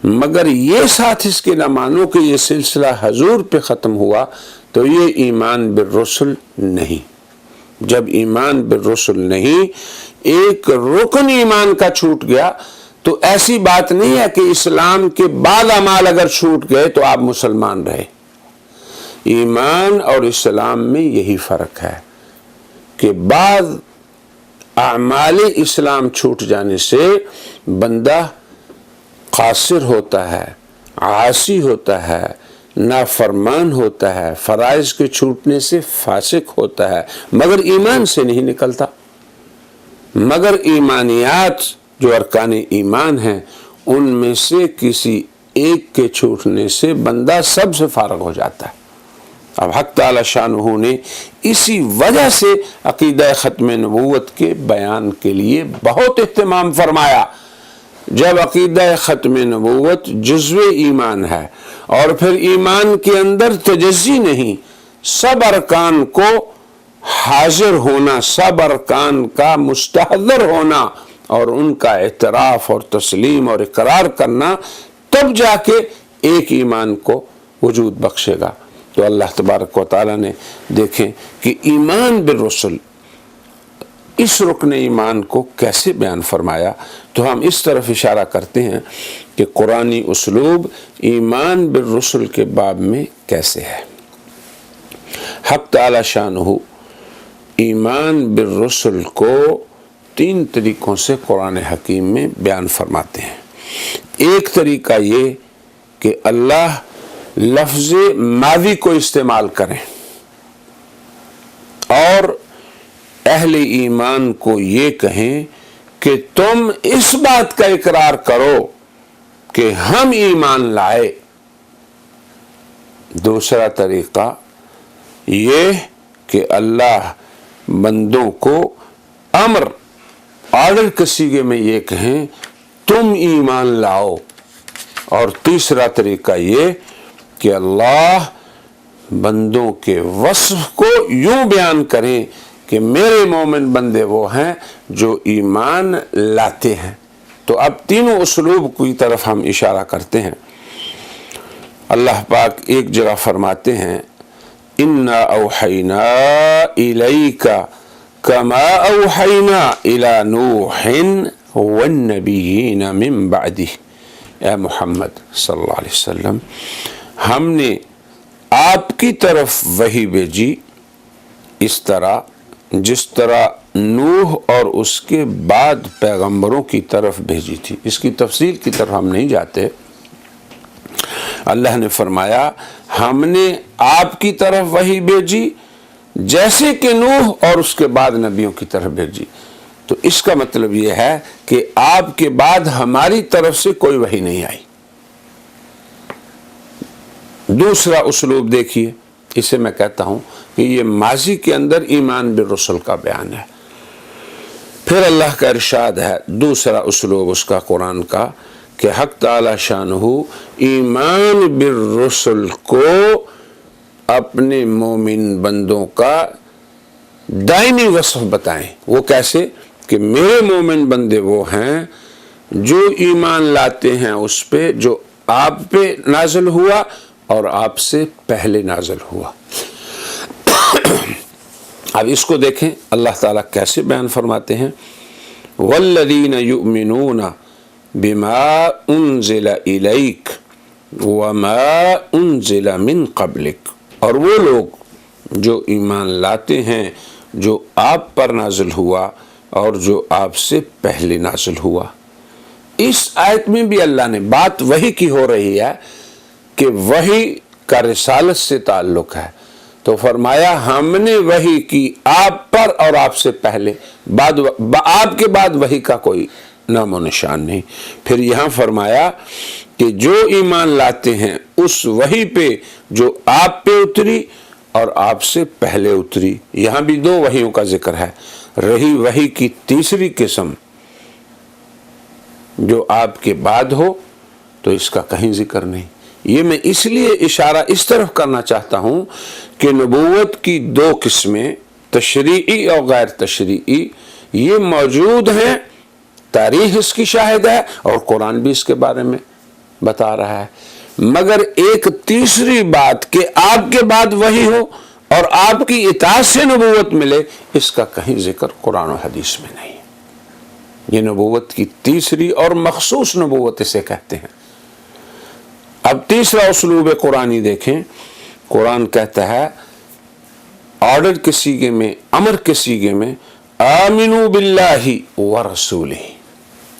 مگر یہ ساتھ اس کے نہ مانو کہ یہ سلسلہ حضور پہ ختم ہوا، تو یہ ایمان بالرسل نہیں۔ جب ایمان بالرسل نہیں، ایک رکن ایمان کا چھوٹ گیا، تو ایسی بات نہیں ہے کہ اسلام کے بعد اعمال اگر چھوٹ گئے تو آپ مسلمان رہے۔ ایمان اور اسلام میں یہی فرق ہے کہ بعض اعمال اسلام چھوٹ جانے سے بندہ قاصر ہوتا ہے، عاصی ہوتا ہے، نافرمان ہوتا ہے، فرائض کے چھوٹنے سے فاسق ہوتا ہے، مگر ایمان سے نہیں نکلتا۔ مگر ایمانیات جو ارکان ایمان ہیں ان میں سے کسی ایک کے چھوٹنے سے بندہ سب سے فارغ ہو جاتا ہے۔ اب حق تعالی شانہ نے اسی وجہ سے عقیدہ ختم نبوت کے بیان کے لیے بہت اہتمام فرمایا۔ جب عقیدہ ختم نبوت جزو ایمان ہے اور پھر ایمان کے اندر تجزی نہیں، سب ارکان کو حاضر ہونا، سب ارکان کا مستحضر ہونا اور ان کا اعتراف اور تسلیم اور اقرار کرنا، تب جا کے ایک ایمان کو وجود بخشے گا۔ تو اللہ تبارک و تعالی نے دیکھیں کہ ایمان بالرسل اس رکن ایمان کو کیسے بیان فرمایا، تو ہم اس طرف اشارہ کرتے ہیں کہ قرآنی اسلوب ایمان بالرسل کے باب میں کیسے ہے۔ حق تعالی شانہ ایمان بالرسل کو 3 طریقوں سے قرآن حکیم میں بیان فرماتے ہیں۔ ایک طریقہ یہ کہ اللہ لفظ ماضی کو استعمال کریں اور اہل ایمان کو یہ کہیں کہ تم اس بات کا اقرار کرو کہ ہم ایمان لائے۔ دوسرا طریقہ یہ کہ اللہ بندوں کو امر آرڈر کے صیغے میں یہ کہیں تم ایمان لاؤ۔ اور تیسرا طریقہ یہ کہ اللہ بندوں کے وصف کو یوں بیان کریں کہ میرے مومن بندے وہ ہیں جو ایمان لاتے ہیں۔ تو اب تینوں اسلوب کی طرف ہم اشارہ کرتے ہیں۔ اللہ پاک ایک جگہ فرماتے ہیں اِنَّا أَوْحَيْنَا إِلَيْكَ كَمَا أَوْحَيْنَا إِلَى نُوحٍ وَالنَّبِيِّينَ مِن بَعْدِهِ، اے محمد صلی اللہ علیہ وسلم ہم نے آپ کی طرف وحی بھیجی اس طرح جس طرح نوح اور اس کے بعد پیغمبروں کی طرف بھیجی تھی۔ اس کی تفصیل کی طرف ہم نہیں جاتے۔ اللہ نے فرمایا ہم نے آپ کی طرف وحی بھیجی جیسے کہ نوح اور اس کے بعد نبیوں کی طرف بھیجی۔ تو اس کا مطلب یہ ہے کہ آپ کے بعد ہماری طرف سے کوئی وحی نہیں آئی۔ دوسرا اسلوب دیکھیے، اسے میں کہتا ہوں کہ یہ ماضی کے اندر ایمان بالرسل کا بیان ہے۔ پھر اللہ کا ارشاد ہے، دوسرا اسلوب اس کا قرآن کا، کہ حق تعالی شانہ ایمان بالرسل کو اپنے مومن بندوں کا دائمی وصف بتائیں۔ وہ کیسے؟ کہ میرے مومن بندے وہ ہیں جو ایمان لاتے ہیں اس پہ جو آپ پہ نازل ہوا اور آپ سے پہلے نازل ہوا۔ اب اس کو دیکھیں اللہ تعالیٰ کیسے بیان فرماتے ہیں، والذین یؤمنون بما انزل الیک وما انزل من قبلک، اور وہ لوگ جو ایمان لاتے ہیں جو آپ پر نازل ہوا اور جو آپ سے پہلے نازل ہوا۔ اس آیت میں بھی اللہ نے بات وحی کی ہو رہی ہے کہ وحی کا رسالت سے تعلق ہے، تو فرمایا ہم نے وحی کی آپ پر اور آپ سے پہلے، آپ کے بعد وحی کا کوئی نام و نشان نہیں۔ پھر یہاں فرمایا کہ جو ایمان لاتے ہیں اس وحی پہ جو آپ پہ اتری اور آپ سے پہلے اتری، یہاں بھی دو وحیوں کا ذکر ہے۔ رہی وحی کی تیسری قسم جو آپ کے بعد ہو تو اس کا کہیں ذکر نہیں۔ یہ میں اس لیے اشارہ اس طرف کرنا چاہتا ہوں کہ نبوت کی دو قسمیں، تشریعی اور غیر تشریعی، یہ موجود ہیں، تاریخ اس کی شاہد ہے اور قرآن بھی اس کے بارے میں بتا رہا ہے، مگر ایک تیسری بات کہ آپ کے بعد وحی ہو اور آپ کی اطاعت سے نبوت ملے، اس کا کہیں ذکر قرآن و حدیث میں نہیں۔ یہ نبوت کی تیسری اور مخصوص نبوت اسے کہتے ہیں۔ اب تیسرا اسلوب قرآنی دیکھیں، قرآن کہتا ہے آرڈر کے سیغے میں، امر کے سیغے میں، آمنوا باللہ ورسولہ،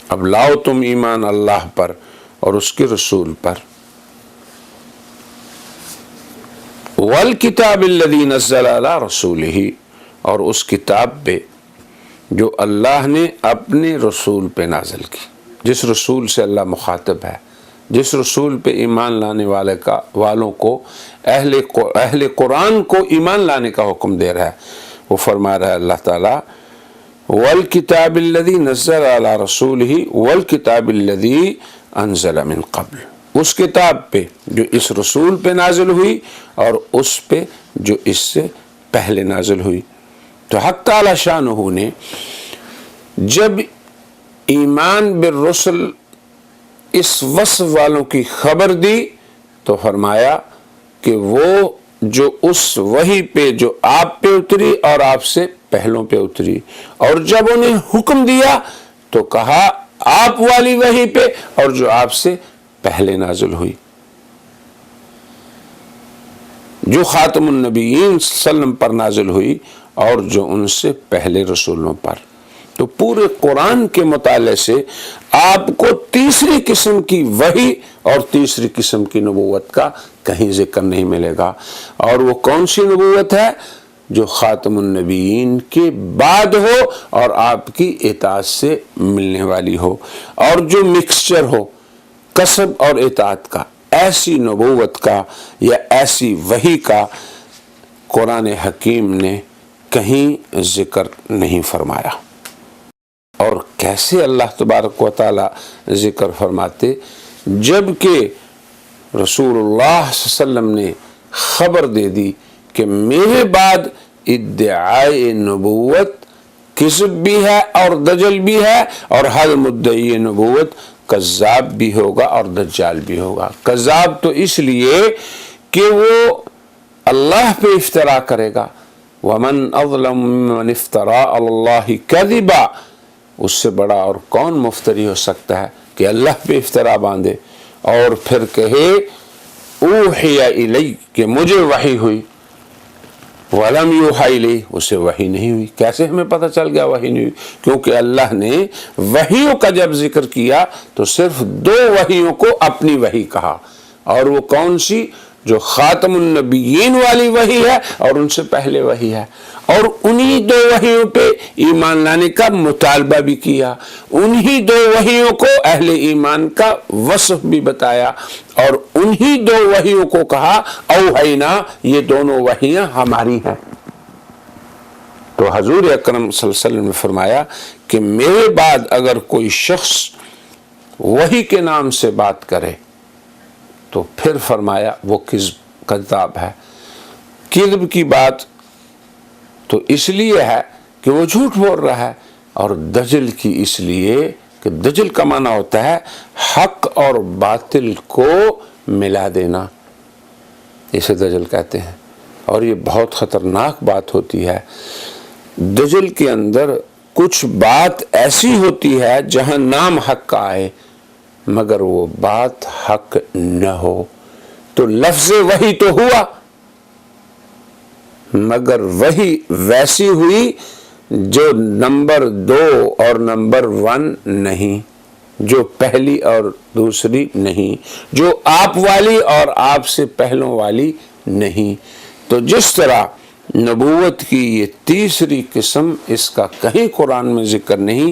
اب لاؤ تم ایمان اللہ پر اور اس کے رسول پر، والکتاب الذی نزل علی رسولہ، اور اس کتاب پہ جو اللہ نے اپنے رسول پہ نازل کی، جس رسول سے اللہ مخاطب ہے، جس رسول پہ ایمان لانے والوں کو، اہل قرآن کو ایمان لانے کا حکم دے رہا ہے۔ وہ فرما رہا ہے اللہ تعالیٰ والکتاب الذی نزل علی رسولہ والکتاب الذی انزل من قبل، اس کتاب پہ جو اس رسول پہ نازل ہوئی اور اس پہ جو اس سے پہلے نازل ہوئی۔ تو حق تعالی شانہ نے جب ایمان بالرسل اس وصف والوں کی خبر دی تو فرمایا کہ وہ جو اس وحی پہ جو آپ پہ اتری اور آپ سے پہلوں پہ اتری، اور جب انہیں حکم دیا تو کہا آپ والی وحی پہ اور جو آپ سے پہلے نازل ہوئی، جو خاتم النبیین صلی اللہ علیہ وسلم پر نازل ہوئی اور جو ان سے پہلے رسولوں پر۔ تو پورے قرآن کے مطالعے سے آپ کو تیسری قسم کی وحی اور تیسری قسم کی نبوت کا کہیں ذکر نہیں ملے گا، اور وہ کون سی نبوت ہے؟ جو خاتم النبیین کے بعد ہو اور آپ کی اطاعت سے ملنے والی ہو، اور جو مکسچر ہو کسب اور اطاعت کا، ایسی نبوت کا یا ایسی وحی کا قرآن حکیم نے کہیں ذکر نہیں فرمایا۔ اور کیسے اللہ تبارک و تعالی ذکر فرماتے، جبکہ رسول اللہ صلی اللہ علیہ وسلم نے خبر دے دی کہ میرے بعد ادعائے نبوت کذب بھی ہے اور دجل بھی ہے، اور ہر مدعی نبوت کذاب بھی ہوگا اور دجال بھی ہوگا۔ کذاب تو اس لیے کہ وہ اللہ پہ افترا کرے گا، وَمَنْ أَظْلَمُ مِّمَّنِ افْتَرَىٰ عَلَى اللَّهِ كَذِبًا، اس سے بڑا اور کون مفتری ہو سکتا ہے کہ اللہ پہ افترا باندھے اور پھر کہے اوحی الی، کہ مجھے وحی ہوئی، وَلَمْ يُوحَ إِلَيْهِ، اسے وحی نہیں ہوئی۔ کیسے ہمیں پتہ چل گیا وحی نہیں ہوئی؟ کیونکہ اللہ نے وحیوں کا جب ذکر کیا تو صرف دو وحیوں کو اپنی وحی کہا، اور وہ کون سی؟ جو خاتم النبیین والی وحی ہے اور ان سے پہلے وحی ہے، اور انہی دو وحیوں پہ ایمان لانے کا مطالبہ بھی کیا، انہی دو وحیوں کو اہل ایمان کا وصف بھی بتایا، اور انہی دو وحیوں کو کہا اوحینا، یہ دونوں وحیاں ہماری ہیں۔ تو حضور اکرم صلی اللہ علیہ وسلم نے فرمایا کہ میرے بعد اگر کوئی شخص وحی کے نام سے بات کرے تو پھر فرمایا وہ کذاب ہے۔ کذب کی بات تو اس لیے ہے کہ وہ جھوٹ بول رہا ہے، اور دجل کی اس لیے کہ دجل کا معنی ہوتا ہے حق اور باطل کو ملا دینا، اسے دجل کہتے ہیں، اور یہ بہت خطرناک بات ہوتی ہے۔ دجل کے اندر کچھ بات ایسی ہوتی ہے جہاں نام حق کا آئے مگر وہ بات حق نہ ہو، تو لفظ وحی تو ہوا مگر وحی ویسی ہوئی جو نمبر 2 اور نمبر 1 نہیں، جو پہلی اور دوسری نہیں، جو آپ والی اور آپ سے پہلوں والی نہیں۔ تو جس طرح نبوت کی یہ تیسری قسم، اس کا کہیں قرآن میں ذکر نہیں،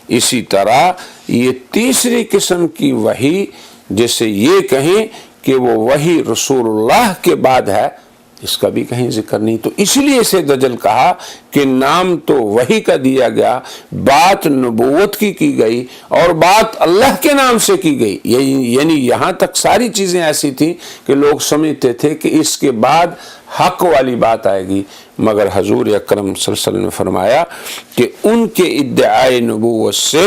اسی طرح یہ تیسری قسم کی وحی جسے یہ کہیں کہ وہ وحی رسول اللہ کے بعد ہے، اس کا بھی کہیں ذکر نہیں۔ تو اس لیے اسے دجل کہا کہ نام تو وحی کا دیا گیا، بات نبوت کی گئی، اور بات اللہ کے نام سے کی گئی، یعنی یہاں تک ساری چیزیں ایسی تھیں کہ لوگ سمجھتے تھے کہ اس کے بعد حق والی بات آئے گی، مگر حضور اکرم صلی اللہ علیہ وسلم نے فرمایا کہ ان کے ادعائے نبوت سے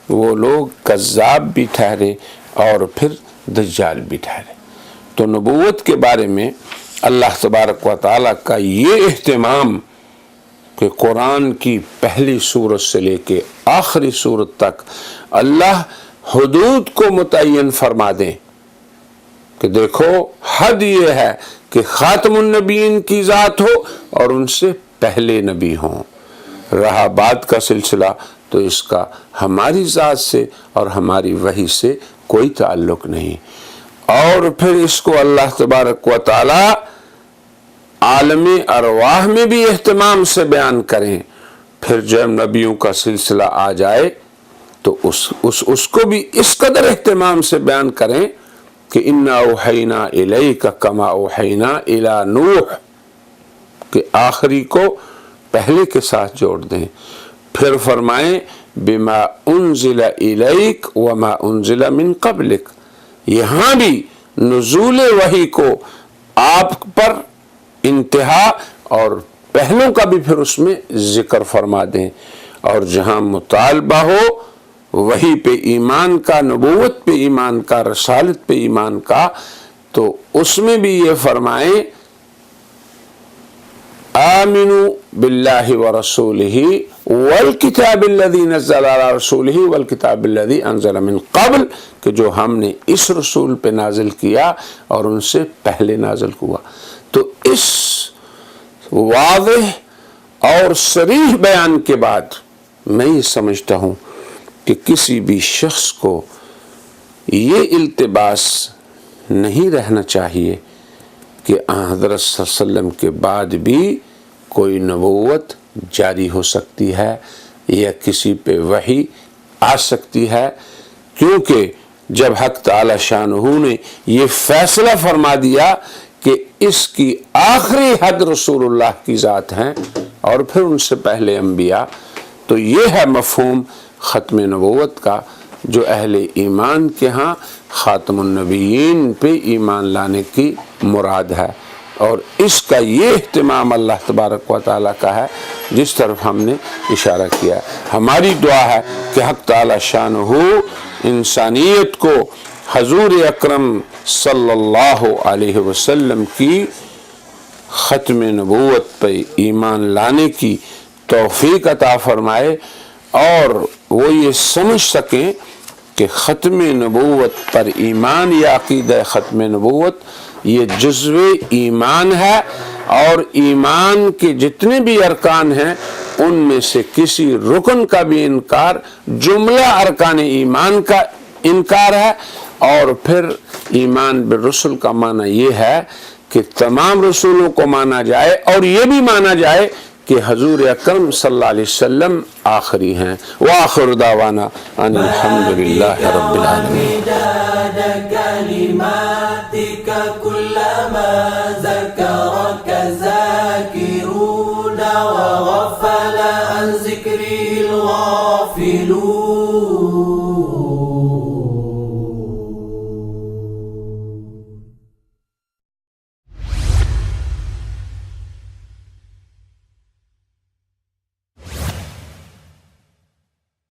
وہ لوگ کذاب بھی ٹھہرے اور پھر دجال بھی ٹھہرے۔ تو نبوت کے بارے میں اللہ تبارک و تعالیٰ کا یہ اہتمام کہ قرآن کی پہلی سورت سے لے کے آخری سورت تک اللہ حدود کو متعین فرما دیں کہ دیکھو حد یہ ہے کہ خاتم النبیین کی ذات ہو اور ان سے پہلے نبی ہوں۔ رہا بعد کا سلسلہ تو اس کا ہماری ذات سے اور ہماری وحی سے کوئی تعلق نہیں۔ اور پھر اس کو اللہ تبارک و تعالی عالم ارواح میں بھی اہتمام سے بیان کریں، پھر جب نبیوں کا سلسلہ آ جائے تو اس کو بھی اس قدر اہتمام سے بیان کریں کہ انا اوحینا الیک کما اوحینا الی نوح، کہ آخری کو پہلے کے ساتھ جوڑ دیں، پھر فرمائیں بما انزل الیک وما انزل من قبلک، یہاں بھی نزول وحی کو آپ پر انتہا اور پہلوں کا بھی پھر اس میں ذکر فرما دیں، اور جہاں مطالبہ ہو وحی پہ ایمان کا، نبوت پہ ایمان کا، رسالت پہ ایمان کا، تو اس میں بھی یہ فرمائیں آمنوا باللہ ورسولہ والکتاب الذی نزل علی رسولہ والکتاب الذی انزل من قبل، کہ جو ہم نے اس رسول پہ نازل کیا اور ان سے پہلے نازل ہوا۔ تو اس واضح اور صریح بیان کے بعد میں یہ سمجھتا ہوں کہ کسی بھی شخص کو یہ التباس نہیں رہنا چاہیے کہ حضرت صلی اللہ علیہ وسلم کے بعد بھی کوئی نبوت جاری ہو سکتی ہے یا کسی پہ وحی آ سکتی ہے، کیونکہ جب حق تعالی شانہ نے یہ فیصلہ فرما دیا کہ اس کی آخری حد رسول اللہ کی ذات ہیں اور پھر ان سے پہلے انبیاء، تو یہ ہے مفہوم ختم نبوت کا جو اہل ایمان کے ہاں خاتم النبیین پہ ایمان لانے کی مراد ہے، اور اس کا یہ اہتمام اللہ تبارک و تعالیٰ کا ہے جس طرف ہم نے اشارہ کیا۔ ہماری دعا ہے کہ حق تعالی شانہ انسانیت کو حضور اکرم صلی اللہ علیہ وسلم کی ختم نبوت پہ ایمان لانے کی توفیق عطا فرمائے، اور وہ یہ سمجھ سکیں کہ ختم نبوت پر ایمان یا عقیدہ ختم نبوت یہ جزو ایمان ہے، اور ایمان کے جتنے بھی ارکان ہیں ان میں سے کسی رکن کا بھی انکار جملہ ارکان ایمان کا انکار ہے۔ اور پھر ایمان بالرسل کا معنی یہ ہے کہ تمام رسولوں کو مانا جائے، اور یہ بھی مانا جائے کہ حضور اکرم صلی اللہ علیہ وسلم آخری ہیں۔ وآخر دعوانا ان الحمدللہ رب العالمین۔ كلماتك كلما ذكرك ذاكرون وغفل عن ذكره الغافلون